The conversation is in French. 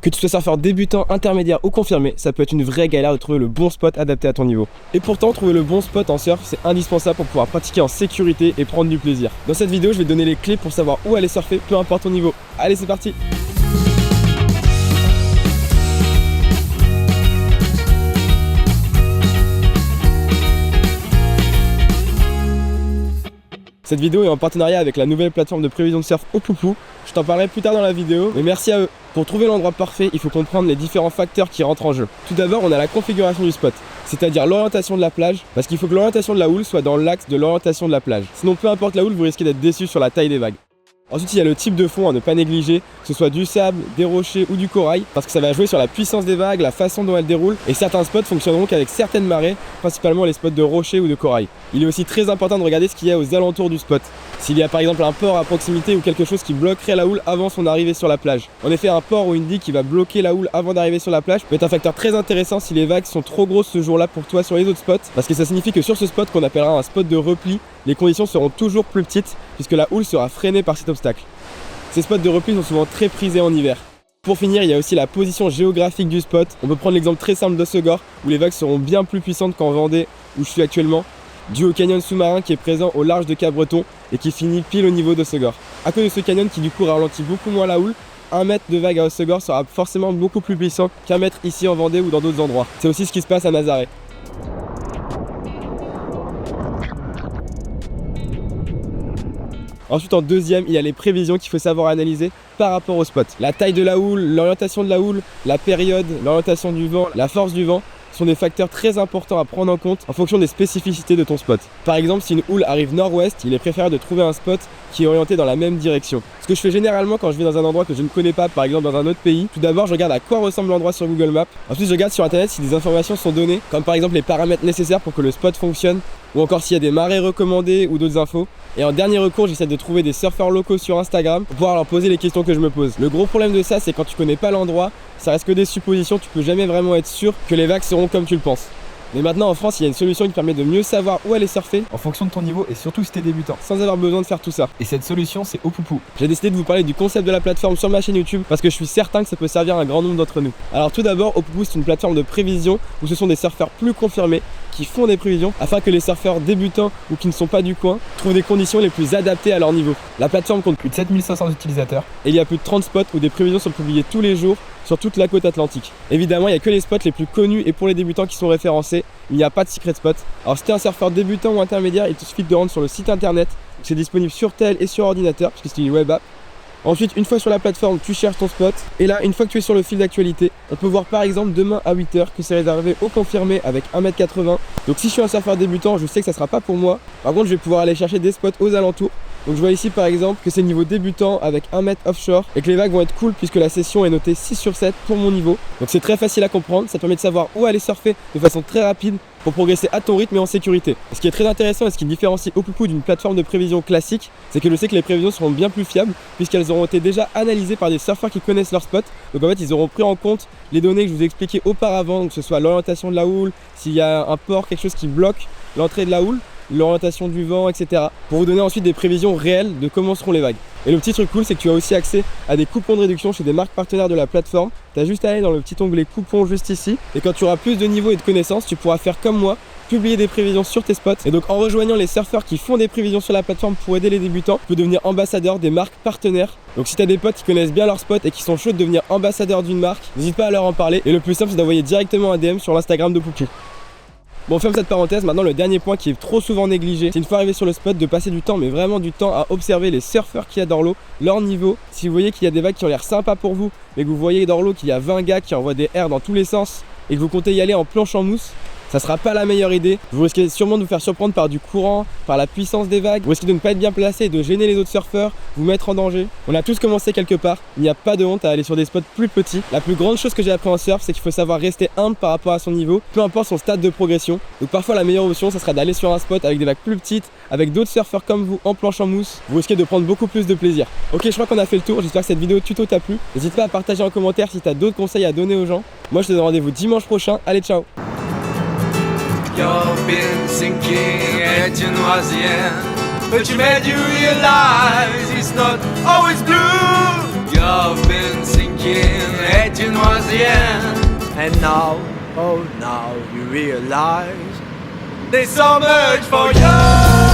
Que tu sois surfeur débutant, intermédiaire ou confirmé, ça peut être une vraie galère de trouver le bon spot adapté à ton niveau. Et pourtant, trouver le bon spot en surf, c'est indispensable pour pouvoir pratiquer en sécurité et prendre du plaisir. Dans cette vidéo, je vais te donner les clés pour savoir où aller surfer, peu importe ton niveau. Allez, c'est parti! Cette vidéo est en partenariat avec la nouvelle plateforme de prévision de surf Opoupou. Je t'en parlerai plus tard dans la vidéo, mais merci à eux. Pour trouver l'endroit parfait, il faut comprendre les différents facteurs qui rentrent en jeu. Tout d'abord, on a la configuration du spot, c'est-à-dire l'orientation de la plage, parce qu'il faut que l'orientation de la houle soit dans l'axe de l'orientation de la plage. Sinon, peu importe la houle, vous risquez d'être déçu sur la taille des vagues. Ensuite, il y a le type de fond à ne pas négliger, que ce soit du sable, des rochers ou du corail, parce que ça va jouer sur la puissance des vagues, la façon dont elles déroulent, et certains spots fonctionneront qu'avec certaines marées, principalement les spots de rochers ou de corail. Il est aussi très important de regarder ce qu'il y a aux alentours du spot. S'il y a par exemple un port à proximité ou quelque chose qui bloquerait la houle avant son arrivée sur la plage. En effet, un port ou une digue qui va bloquer la houle avant d'arriver sur la plage peut être un facteur très intéressant si les vagues sont trop grosses ce jour-là pour toi sur les autres spots, parce que ça signifie que sur ce spot qu'on appellera un spot de repli, les conditions seront toujours plus petites puisque la houle sera freinée par cet obstacle. Ces spots de repli sont souvent très prisés en hiver. Pour finir, il y a aussi la position géographique du spot. On peut prendre l'exemple très simple d'Hossegor, où les vagues seront bien plus puissantes qu'en Vendée, où je suis actuellement, dû au canyon sous-marin qui est présent au large de Cap-Breton et qui finit pile au niveau d'Hossegor. À cause de ce canyon qui du coup ralentit beaucoup moins la houle, 1 mètre de vague à Hossegor sera forcément beaucoup plus puissant qu'1 mètre ici en Vendée ou dans d'autres endroits. C'est aussi ce qui se passe à Nazaré. Ensuite, en deuxième, il y a les prévisions qu'il faut savoir analyser par rapport au spot. La taille de la houle, l'orientation de la houle, la période, l'orientation du vent, la force du vent sont des facteurs très importants à prendre en compte en fonction des spécificités de ton spot. Par exemple, si une houle arrive nord-ouest, il est préférable de trouver un spot qui est orienté dans la même direction. Ce que je fais généralement quand je vais dans un endroit que je ne connais pas, par exemple dans un autre pays, tout d'abord je regarde à quoi ressemble l'endroit sur Google Maps. Ensuite je regarde sur internet si des informations sont données, comme par exemple les paramètres nécessaires pour que le spot fonctionne, ou encore s'il y a des marées recommandées ou d'autres infos. Et en dernier recours, j'essaie de trouver des surfeurs locaux sur Instagram pour pouvoir leur poser les questions que je me pose. Le gros problème de ça, c'est quand tu connais pas l'endroit, ça reste que des suppositions, tu peux jamais vraiment être sûr que les vagues seront comme tu le penses. Mais maintenant en France, il y a une solution qui permet de mieux savoir où aller surfer en fonction de ton niveau et surtout si t'es débutant. sans avoir besoin de faire tout ça. Et cette solution, c'est Opoupou. J'ai décidé de vous parler du concept de la plateforme sur ma chaîne YouTube parce que je suis certain que ça peut servir à un grand nombre d'entre nous. Alors tout d'abord, Opoupou c'est une plateforme de prévision où ce sont des surfeurs plus confirmés qui font des prévisions afin que les surfeurs débutants ou qui ne sont pas du coin trouvent des conditions les plus adaptées à leur niveau. La plateforme compte Plus de 7500 utilisateurs. et il y a plus de 30 spots où des prévisions sont publiées tous les jours sur toute la côte atlantique. Évidemment, il n'y a que les spots les plus connus et pour les débutants qui sont référencés. Il n'y a pas de secret spot. Alors si tu es un surfeur débutant ou intermédiaire, il te suffit de te rendre sur le site internet. C'est disponible sur tel et sur ordinateur puisque c'est une web app. Ensuite, une fois sur la plateforme, tu cherches ton spot. Et là, une fois que tu es sur le fil d'actualité, on peut voir par exemple demain à 8h que c'est réservé au confirmé avec 1m80. Donc si je suis un surfeur débutant, je sais que ça sera pas pour moi. Par contre, je vais pouvoir aller chercher des spots aux alentours. Donc je vois ici par exemple que c'est niveau débutant avec 1 mètre offshore et que les vagues vont être cool puisque la session est notée 6 sur 7 pour mon niveau. Donc c'est très facile à comprendre, ça te permet de savoir où aller surfer de façon très rapide pour progresser à ton rythme et en sécurité. Et ce qui est très intéressant et ce qui différencie Opoupou d'une plateforme de prévision classique, c'est que je sais que les prévisions seront bien plus fiables puisqu'elles auront été déjà analysées par des surfeurs qui connaissent leur spot. Donc en fait ils auront pris en compte les données que je vous ai expliquées auparavant, donc que ce soit l'orientation de la houle, s'il y a un port, quelque chose qui bloque l'entrée de la houle, l'orientation du vent, etc. pour vous donner ensuite des prévisions réelles de comment seront les vagues. Et le petit truc cool, c'est que tu as aussi accès à des coupons de réduction chez des marques partenaires de la plateforme. Tu as juste à aller dans le petit onglet coupons juste ici. Et quand tu auras plus de niveau et de connaissances, tu pourras faire comme moi, publier des prévisions sur tes spots. Et donc en rejoignant les surfeurs qui font des prévisions sur la plateforme pour aider les débutants, tu peux devenir ambassadeur des marques partenaires. Donc si tu as des potes qui connaissent bien leur spot et qui sont chauds de devenir ambassadeur d'une marque, n'hésite pas à leur en parler. Et le plus simple, c'est d'envoyer directement un DM sur l'Instagram de Opoupou. Bon, on ferme cette parenthèse. Maintenant, le dernier point qui est trop souvent négligé, c'est une fois arrivé sur le spot de passer du temps, mais vraiment du temps à observer les surfeurs qu'il y a dans l'eau, leur niveau. Si vous voyez qu'il y a des vagues qui ont l'air sympas pour vous, mais que vous voyez dans l'eau qu'il y a 20 gars qui envoient des airs dans tous les sens et que vous comptez y aller en planche en mousse, ça sera pas la meilleure idée. Vous risquez sûrement de vous faire surprendre par du courant, par la puissance des vagues. Vous risquez de ne pas être bien placé et de gêner les autres surfeurs, vous mettre en danger. On a tous commencé quelque part. Il n'y a pas de honte à aller sur des spots plus petits. La plus grande chose que j'ai appris en surf, c'est qu'il faut savoir rester humble par rapport à son niveau, peu importe son stade de progression. Donc parfois la meilleure option, ça sera d'aller sur un spot avec des vagues plus petites, avec d'autres surfeurs comme vous en planche en mousse. Vous risquez de prendre beaucoup plus de plaisir. Ok, je crois qu'on a fait le tour. J'espère que cette vidéo tuto t'a plu. N'hésite pas à partager en commentaire si tu as d'autres conseils à donner aux gens. Moi je te donne rendez-vous dimanche prochain. Allez, ciao. You've been sinking at your nausea, but you made you realize it's not always blue. You've been sinking king est une oisienne. And now, oh now you realize There's so much for you.